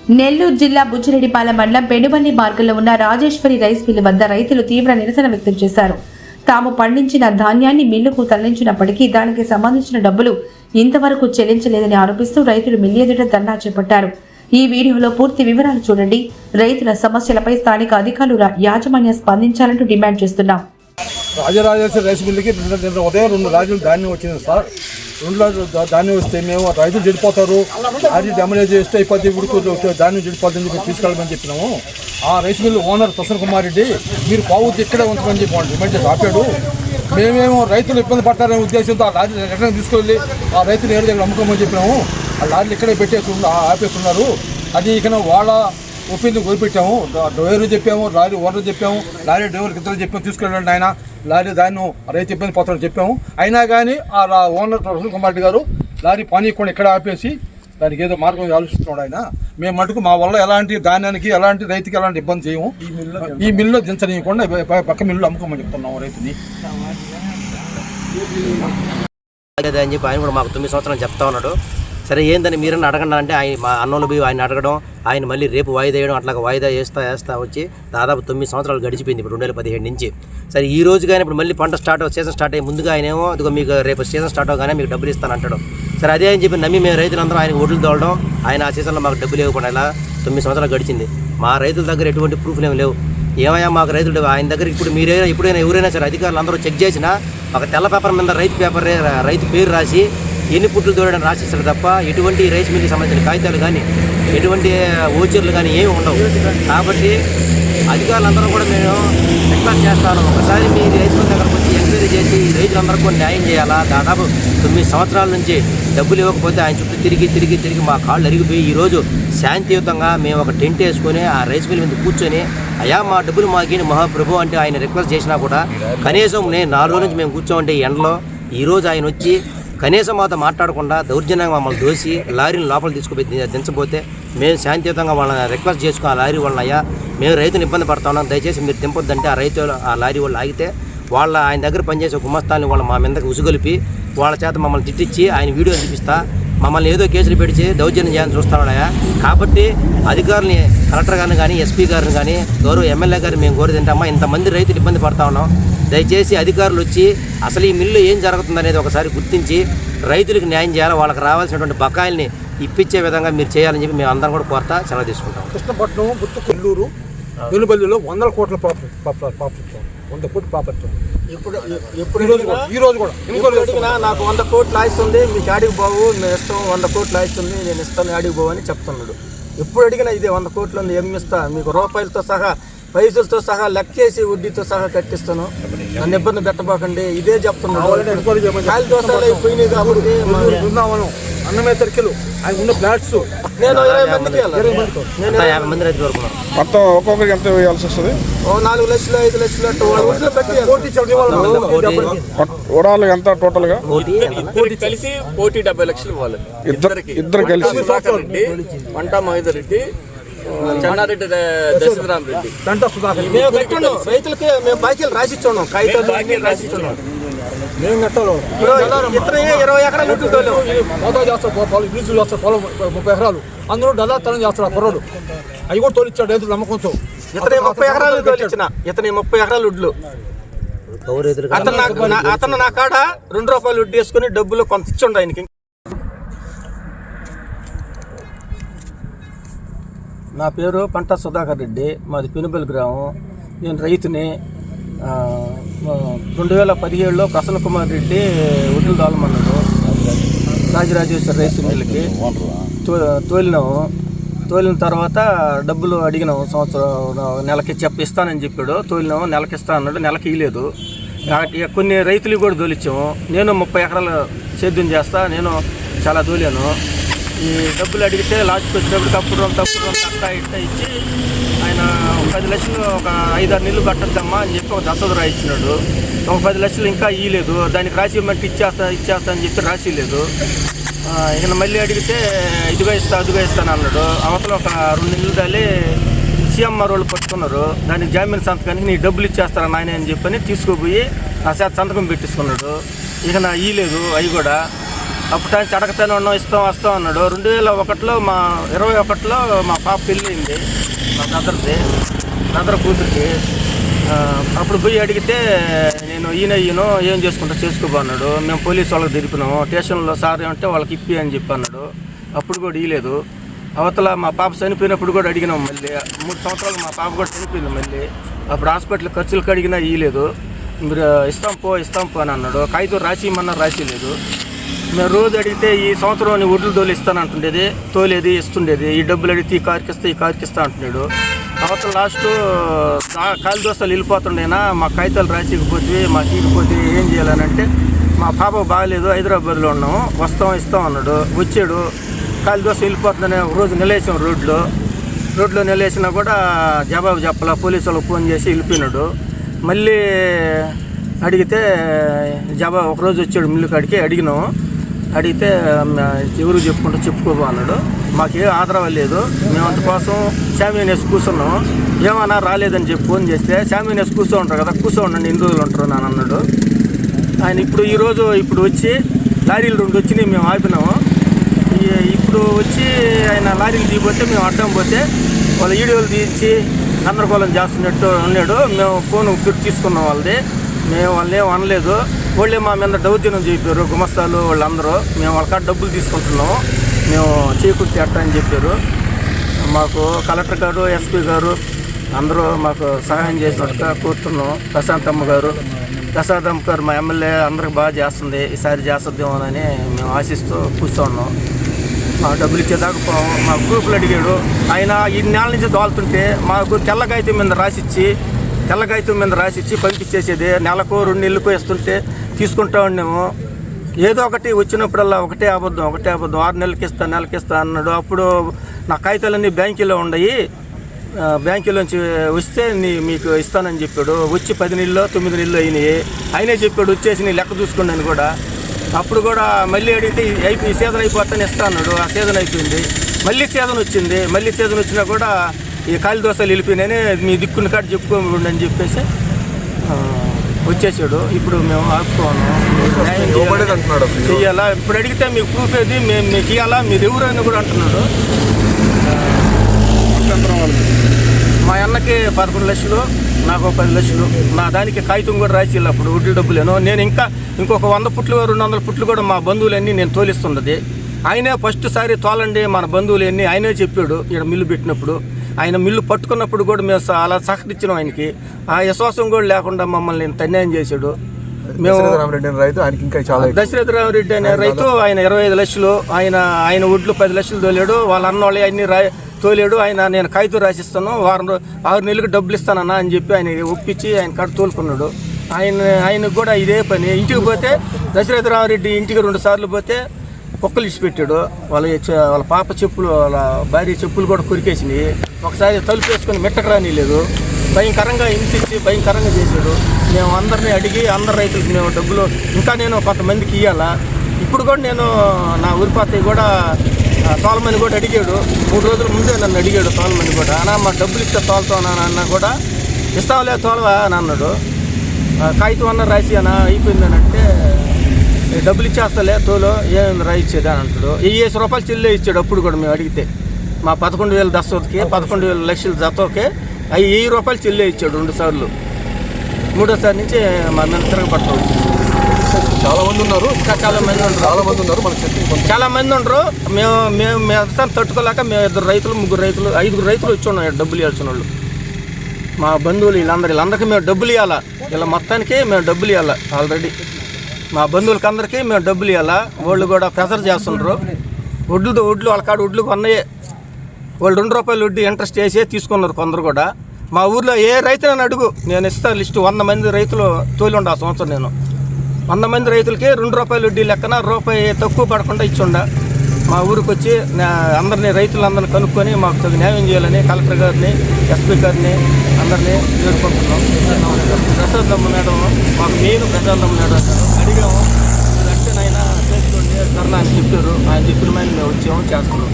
నెల్లూరు జిల్లా బుచ్చిరెడ్డిపాలెం మండలం పెనుబల్లి మార్గంలో ఉన్న రాజేశ్వరి రైస్ మిల్లు వద్ద రైతులు తీవ్ర నిరసన వ్యక్తం చేశారు. తాము పండించిన ధాన్యాన్ని మిల్లుకు తరలించినప్పటికీ దానికి సంబంధించిన డబ్బులు ఇంతవరకు చెల్లించలేదని ఆరోపిస్తూ రైతులు మిల్లు ఎదుట ధర్నా చేపట్టారు. ఈ వీడియోలో పూర్తి వివరాలు చూడండి. రైతుల సమస్యలపై స్థానిక అధికారుల యాజమాన్యం స్పందించాలంటూ డిమాండ్ చేస్తున్నాం. రాజరాజేశ్వరి రైస్ మిల్లుకి ఉదయం 2 రాజులు ధాన్యం వచ్చింది సార్. 2 ధాన్యం వస్తే మేము రైతులు చెడిపోతారు, అది డ్యామేజ్ చేస్తే అయిపోతే ఉడుకు ధాన్యం చెడిపోతుందని చెప్పి తీసుకెళ్ళమని చెప్పినాము. ఆ rice mill owner Prasanna Kumar Reddy మీరు పావుతి ఇక్కడే ఉంచమని చెప్పి డిమాండ్ చేసి ఆపాడు. మేమేమో రైతులు ఇబ్బంది పడతారనే ఉద్దేశంతో ఆ లారీ రిటర్న్ తీసుకెళ్ళి ఆ రైతులు ఏడు దగ్గర అమ్ముకోమని చెప్పినాము. ఆ లారీలు ఇక్కడే ఆపేస్తున్నారు. అది ఇక వాళ్ళ ఒపీనియన్ కోరిపెట్టాము. డ్రైవర్ చెప్పాము, లారీ ఓనర్ చెప్పాము, లారీ డ్రైవర్కి ఇద్దరు చెప్పాము తీసుకెళ్ళండి ఆయన లారీ దాన్ని రైతు ఇబ్బంది పోతారని చెప్పాము. అయినా కానీ ఆ ఓనర్ ప్రసన్న కుమార్ రెడ్డి గారు లారీ పానీయకుండా ఇక్కడ ఆపేసి దానికి ఏదో మార్గం ఆలోచిస్తున్నాడు ఆయన. మేము మటుకు మా వల్ల ఎలాంటి ధాన్యానికి ఎలాంటి రైతుకి ఎలాంటి ఇబ్బంది చేయము. ఈ మిల్లులో దించనీయకుండా పక్క మిల్లు అమ్ముకోమని చెప్తున్నాము రైతుని. అని చెప్పి ఆయన కూడా మాకు 9 సంవత్సరాలు చెప్తా ఉన్నాడు. సరే ఏందని మీరన్నా అడగండి అంటే ఆయన మా అన్నోళ్ళు పోయి ఆయన అడగడం, ఆయన మళ్ళీ రేపు వాయిదా వేయడం, అట్లా వాయిదా వేస్తా వచ్చి దాదాపు 9 సంవత్సరాలు గడిచిపోయింది ఇప్పుడు 2017 నుంచి. సరే ఈ రోజు కానీ ఇప్పుడు మళ్ళీ పంట సీజన్ స్టార్ట్ అయ్యి ముందుగా ఆయన ఏమో అదిగో మీకు రేపు సీజన్ స్టార్ట్ అవగానే మీకు డబ్బులు ఇస్తానంటాడు. సరే అదే అని చెప్పి నమ్మి మేము రైతులందరూ ఆయన ఒడ్లు తోలడం, ఆయన ఆ సీజన్లో మాకు డబ్బులు ఇవ్వకుండా ఇలా 9 సంవత్సరాలు గడిచింది. మా రైతుల దగ్గర ఎటువంటి ప్రూఫ్లు ఏమి లేవు. ఏమయ్యా మాకు రైతులు ఆయన దగ్గర ఇప్పుడు మీరైనా ఎప్పుడైనా ఎవరైనా సరే అధికారులు అందరూ చెక్ చేసినా ఒక తెల్ల పేపర్ మీద రైతు పేరు రాసి ఎన్ని పుట్లు తోడడం రాసిస్తారు తప్ప ఎటువంటి రైస్ మిల్కి సంబంధించిన కాగితాలు కానీ ఎటువంటి ఓచర్లు కానీ ఏమి ఉండవు. కాబట్టి అధికారులందరూ కూడా మేము రిక్వెస్ట్ చేస్తాను, ఒకసారి మీ రైస్ మిల్ దగ్గరకు వచ్చి ఎంక్వైరీ చేసి రైతులందరూ కూడా న్యాయం చేయాలా. దాదాపు 9 సంవత్సరాల నుంచి డబ్బులు ఇవ్వకపోతే ఆయన చుట్టూ తిరిగి మా కాళ్ళు అరిగిపోయి ఈరోజు శాంతియుతంగా మేము ఒక టెంట్ వేసుకొని ఆ రైస్ మిల్ మీద కూర్చొని అయ్యా మా డబ్బులు మాకేంటి మహాప్రభు అంటే ఆయన రిక్వెస్ట్ చేసినా కూడా కనీసం నేను 4 రోజుల నుంచి మేము కూర్చోమంటే ఎండలో ఈరోజు ఆయన వచ్చి కనీసం మాతో మాట్లాడకుండా దౌర్జన్యంగా మమ్మల్ని దోసి లారీని లోపల తీసుకుపోయి దించబోతే మేము శాంతియుతంగా వాళ్ళని రిక్వెస్ట్ చేసుకుని ఆ లారీ వాళ్ళని అయ్యా మేము రైతుని ఇబ్బంది పడతా ఉన్నాం, దయచేసి మీరు దింపొద్దంటే ఆ లారీ వాళ్ళు ఆగితే ఆయన దగ్గర పనిచేసే గుమస్తాన్ని వాళ్ళు మా మీదకి ఉసుగొలిపి వాళ్ళ చేత మమ్మల్ని తిట్టించి ఆయన వీడియో చూపిస్తా మమ్మల్ని ఏదో కేసులు పెడిచి దౌర్జన్యం చేయాలని చూస్తామన్నాయా. కాబట్టి అధికారులని కలెక్టర్ గారిని కానీ ఎస్పీ గారిని కానీ గౌరవ ఎమ్మెల్యే గారిని మేము కోరేదంటే అమ్మా ఇంతమంది రైతులు ఇబ్బంది పడతా ఉన్నాం, దయచేసి అధికారులు వచ్చి అసలు ఈ మిల్లు ఏం జరుగుతుందనేది ఒకసారి గుర్తించి రైతులకు న్యాయం చేయాలి, వాళ్ళకి రావాల్సినటువంటి బకాయిల్ని ఇప్పించే విధంగా మీరు చేయాలని చెప్పి మేము అందరం కూడా కోరతా సెలవు తీసుకుంటాం. కృష్ణపట్నం, గుత్తుకొల్లూరు, వెలుబల్లిలో 100 కోట్ల ప్రాపర్టీ 100 కోట్ల ప్రాపర్టీ. ఇప్పుడు ఈ రోజు కూడా అడిగినా నాకు 100 కోట్లు ఆయిస్తుంది, మీకు ఆడికి బావు మేము ఇస్తాం, 100 కోట్లు ఆయిస్తుంది నేను ఇస్తాను ఆడికి బావు అని చెప్తున్నాడు. ఎప్పుడు అడిగినా ఇదే 100 కోట్లు ఉంది ఏమి ఇస్తా, మీకు రూపాయలతో సహా పైసలతో సహా లెక్కేసి వడ్డీతో సహా కట్టిస్తాను, నన్ను ఇబ్బంది పెట్టబోకండి ఇదే చెప్తున్నాడు. కాయలు దోసాలు అయిపోయినాయి కాబట్టి అన్నమే సర్కిల్ ఆయన ఉన్న ఫ్లాట్స్ నేను 20 మందికి 50 మంది రైతులు వరకు మొత్తం ఒక్కొక్కరికి ఎంత వేయాల్సి వస్తుంది? 4 లక్షలు 5 లక్షలు అట్లా ఓవరాల్ ఎంత టోటల్ గా కలిసి 70 లక్షలు ఇవ్వాలి ఇద్దరు కలిసి. వంట మహేందర్రెడ్డి, చెన్నారెడ్డి, దశరథరామ్ రెడ్డి రైతులకి మేము బాకీలు రాసిచ్చున్నాం, కాగితాలు రాసిచ్చున్నాం. మేము కట్టాలి 20 ఎకరాలు మోతా చేస్తారు, లీజులు చేస్తారు పొలం 30 ఎకరాలు, అందరూ డల్లాతనం చేస్తారు. కుర్రోడు అవి కూడా తోలిచ్చాడు రైతులు నమ్మకంతో. ఇతని 30 ఎకరాలు తోలిచ్చిన, ఇతని 30 ఎకరాలు వడ్లు అతను నా కాడ 2 రూపాయలు వడ్డీ వేసుకుని డబ్బులు కొంత ఇచ్చిండు ఆయనకి. నా పేరు పంట సుధాకర్ రెడ్డి, మాది పెనుబల్లి గ్రామం. నేను రైతుని. 2017లో ప్రసన్న కుమార్ రెడ్డి వడ్లు తోలమన్నాడు రాజరాజేశ్వరి రైస్ మిల్లుకి. తోలిన తర్వాత డబ్బులు అడిగినాము, నెలకి ఇస్తానని చెప్పాడు. తోలినాము, నెలకి ఇస్తా అన్నాడు, నెలకి ఇవ్వలేదు. కొన్ని రైతులు కూడా తోలిచ్చాము. నేను 30 ఎకరాలు సేద్యం చేస్తా, నేను చాలా తోలాను. ఈ డబ్బులు అడిగితే లాస్ట్కి వచ్చేటప్పుడు తప్పుడు అట్టా ఇట్టా ఇచ్చి ఆయన 10 లక్షలు ఒక 5-6 నెలలు కట్టద్దమ్మా అని చెప్పి ఒక దశరథ ఇచ్చినాడు. ఒక 10 లక్షలు ఇంకా ఇవ్వలేదు, దానికి రాసి ఇవ్వమంటే ఇచ్చేస్తా అని చెప్పి రాసి లేదు. ఇక మళ్ళీ అడిగితే ఇదిగా ఇస్తాను అన్నాడు. అవతల ఒక 2 నెలలు దాలి సీఎంఆర్ వాళ్ళు పట్టుకున్నారు. దానికి జామీన్ సంతకానికి నీ డబ్బులు ఇచ్చేస్తారా నాయన అని చెప్పని తీసుకుపోయి నా చేత సంతకం పెట్టించుకున్నాడు. ఇక నా ఇవ్వలేదు అవి కూడా. అప్పుడు ఆయన అడగతానే ఉన్నాం, వస్తాం అన్నాడు. 2021లో మా 21లో మా పాప పెళ్ళింది, మా బ్రదర్ కూతురికి. అప్పుడు పోయి అడిగితే నేను ఈయనో ఏం చేసుకుంటా చేసుకోబో అన్నాడు. మేము పోలీసు వాళ్ళకి తిరిపినాము. స్టేషన్లో సార్ అంటే వాళ్ళకి ఇప్పి అని చెప్పి అన్నాడు. అప్పుడు కూడా ఇవ్వలేదు. అవతల మా పాప చనిపోయినప్పుడు కూడా అడిగినాం. మళ్ళీ 3 సంవత్సరాలు మా పాప కూడా చనిపోయింది. మళ్ళీ అప్పుడు హాస్పిటల్ ఖర్చులకు అడిగినా ఇవ్వలేదు. మీరు ఇస్తాం పో అని అన్నాడు. కాగితం రాసి ఇమ్మన్నా రాసిలేదు. మేము రోజు అడిగితే ఈ సంవత్సరం నీ ఒడ్లు తోలిస్తానంటుండేది, తోలేది ఇస్తుండేది. ఈ డబ్బులు అడిగితే ఈ కారుకి ఇస్తా అంటున్నాడు. అవతల లాస్ట్ కాలు దోస్తలు వెళ్ళిపోతుండేనా, మా కాగితాలు రాసికపోతే మాకు ఇకపోతే ఏం చేయాలనంటే, మా పాప బాగాలేదు, హైదరాబాద్లో ఉన్నాము, ఇస్తాం అన్నాడు. వచ్చాడు. కాలు దోశ వెళ్ళిపోతుందని ఒక రోజు నిలేసాం రోడ్లో నిలేసినా కూడా జవాబు చెప్పాల. పోలీసు వాళ్ళకి ఫోన్ చేసి వెళ్ళిపోయినాడు. మళ్ళీ అడిగితే ఒకరోజు వచ్చాడు మిల్లు కాడికి. అడిగితే ఎవరు చెప్పుకోబో అన్నాడు. మాకేం ఆధారం లేదు, మేము అందుకోసం శామీనేసి కూర్చున్నాం, ఏమన్నా రాలేదని చెప్పి ఫోన్ చేస్తే శామీనేసి కూర్చోంటారు కదా, కూర్చోండి ఎన్ని రోజులు ఉంటారు అని అన్నాడు. ఆయన ఇప్పుడు వచ్చి లారీలు 2 వచ్చినాయి, మేము ఆపినాము. ఇప్పుడు వచ్చి ఆయన లారీలు దిగిపోతే మేము అడ్డం పోతే వాళ్ళ వీడియోలు తీయించి గందరగోళం చేస్తున్నట్టు ఉన్నాడు. మేము ఫోన్ తీసుకున్నాం వాళ్ళది. మేము వాళ్ళని ఏం అనలేదు. వాళ్ళే మా మీద దౌర్జన్యం చెప్పారు, గుమస్తాలు వాళ్ళందరూ. మేము వాళ్ళ కాడ డబ్బులు తీసుకుంటున్నాము, మేము చేయకుర్తి అట్ట అని చెప్పారు. మాకు కలెక్టర్ గారు, ఎస్పీ గారు అందరూ మాకు సహాయం చేసినట్టుగా కోరుతున్నాం. ప్రశాంతమ్మ గారు మా ఎమ్మెల్యే అందరికి బాగా చేస్తుంది, ఈసారి చేస్తుందేమోనని మేము ఆశిస్తూ కూర్చున్నాం. మా డబ్బులు ఇచ్చేదాకా పోము. మా గ్రూపులు అడిగాడు ఆయన. 7 నెలల నుంచి దోలుతుంటే మాకు తెల్ల కాగితం మీద రాసిచ్చి పంపించేసేది. నెలకు 2 నెలలకు ఇస్తుంటే తీసుకుంటా ఉన్నాము. ఏదో ఒకటి వచ్చినప్పుడల్లా ఒకటే అబద్ధం 6 నెలలకి ఇస్తా అన్నాడు. అప్పుడు నా కాగితాలన్నీ బ్యాంకులో ఉన్నాయి, బ్యాంకులోంచి వస్తే మీకు ఇస్తానని చెప్పాడు. వచ్చి 10 నెలలు 9 నెలలు అయినాయి. ఆయనే చెప్పాడు వచ్చేసి నీ లెక్క చూసుకోండి అని కూడా. అప్పుడు కూడా మళ్ళీ అడిగితే సీజన్ అయిపోతాను ఇస్తా అన్నాడు. ఆ సీజన్ అయిపోయింది. మళ్ళీ సీజన్ వచ్చింది. సీజన్ వచ్చినా కూడా ఈ కాలి దోశలు వెళ్ళిపోయినాయని మీ దిక్కుని కాడ చెప్పుకోండి అని చెప్పేసి వచ్చేసాడు. ఇప్పుడు మేము ఆపుకోను చెయ్యాలా. ఇప్పుడు అడిగితే మీకు ప్రూఫ్ ఏది, మేము మీకు ఇవ్వాలా, మీరు ఎవరు అని కూడా అంటున్నాడు. మా అన్నకి 11 లక్షలు, నాకు 10 లక్షలు. నా దానికి కాగితం కూడా రాసి అప్పుడు వడ్డీ డబ్బులేను. నేను ఇంకొక 100 ఫుట్లు 200 ఫుట్లు కూడా మా బంధువులన్నీ నేను తోలిస్తున్నది. ఆయనే ఫస్ట్ సారి తోలండి మన బంధువులన్నీ ఆయనే చెప్పాడు. ఇక్కడ మిల్లు పెట్టినప్పుడు ఆయన మిల్లు పట్టుకున్నప్పుడు కూడా మేము అలా సహకరించినాం ఆయనకి. ఆ విశ్వాసం కూడా లేకుండా మమ్మల్ని ఇంత అన్యాయం చేశాడు. మేము దశరథ రామరెడ్డి అనే రైతు, ఆయన 25 లక్షలు, ఆయన ఒడ్లు 10 లక్షలు తోలాడు. వాళ్ళ అన్నోళ్ళు అన్ని తోలాడు. నేను కాగితం రాసిస్తాను, 6 నెలలకు డబ్బులు ఇస్తానన్నా అని చెప్పి ఆయన ఒప్పించి ఆయన కాడ తోలుకున్నాడు. ఆయనకు కూడా ఇదే పని. ఇంటికి పోతే దశరథ రామరెడ్డి ఇంటికి 2 సార్లు పోతే కుక్కలు ఇచ్చిపెట్టాడు. వాళ్ళ పాప చెప్పులు, వాళ్ళ భార్య చెప్పులు కూడా కొరికేసినాయి. ఒకసారి తలుపు వేసుకొని మెట్టకు రానిలేదు. భయంకరంగా హింసించి భయంకరంగా చేశాడు. మేము అందరినీ అడిగి అందరు రైతులకు మేము డబ్బులు ఇంకా నేను కొంతమందికి ఇవ్వాలా. ఇప్పుడు కూడా నేను నా ఊరిపాతయ్య కూడా తోలమని కూడా అడిగాడు. 3 రోజుల ముందే నన్ను అడిగాడు తోలమని కూడా. అన్నా మా డబ్బులు ఇస్తే తోలుతానా అన్న కూడా ఇస్తాంలే తోలవా అని అన్నాడు. కాగితం అన్న రాసి అన్న అయిపోయిందని అంటే డబ్బులు ఇచ్చేస్తలే తోలు ఏమైంది రాయిచ్చేది అని అంటాడు. 20 రూపాయలు చెల్లె ఇచ్చాడు. అప్పుడు కూడా మేము అడిగితే మా 11,000 దశకి 11,000 లక్షల జతకి 1000 రూపాయలు చెల్లె ఇచ్చాడు 2 సార్లు. 3వసారి నుంచి మా మీద తిరగబడతాం. చాలా మంది ఉన్నారు, చాలా మంది ఉండరు. మేము తట్టుకోలేక మేము 2 రైతులు 3 రైతులు 5 రైతులు వచ్చి ఉన్నాం డబ్బులు ఇవ్వాల్సిన వాళ్ళు. మా బంధువులు వీళ్ళందరికీ మేము డబ్బులు ఇవ్వాలా. ఇలా మొత్తానికి మేము డబ్బులు ఇవ్వాలా. ఆల్రెడీ మా బంధువులకి అందరికీ మేము డబ్బులు ఇవ్వాలా. వాళ్ళు కూడా ప్రెజర్ చేస్తుండ్రు. వడ్లు వాళ్ళ కాడ వడ్లు కొన్నాయి. వాళ్ళు 2 రూపాయలు వడ్డీ ఇంట్రెస్ట్ వేసే తీసుకున్నారు కొందరు కూడా. మా ఊర్లో ఏ రైతు అని అడుగు, నేను ఇస్తాను లిస్టు. 100 మంది రైతులు తోలి ఉండ ఆ సంవత్సరం. నేను 100 మంది రైతులకి 2 రూపాయలు వడ్డీ లెక్కన రూపాయి తక్కువ పడకుండా ఇచ్చిండ. మా ఊరికి వచ్చి రైతులందరినీ కనుక్కొని మాకు తగు న్యాయం చేయాలని కలెక్టర్ గారిని, ఎస్పీ గారిని అందరినీ వేడుకుంటున్నాం. ప్రశాంతమ్మ మేడం మాకు మెయిన్ ప్రశాంతమ్మ మేడం అడిగాము. అంటే నాయన చేసుకోండి ధర్నా అని చెప్పారు. ఆయన చెప్పిన మీద మేము వచ్చాము చేస్తున్నాం.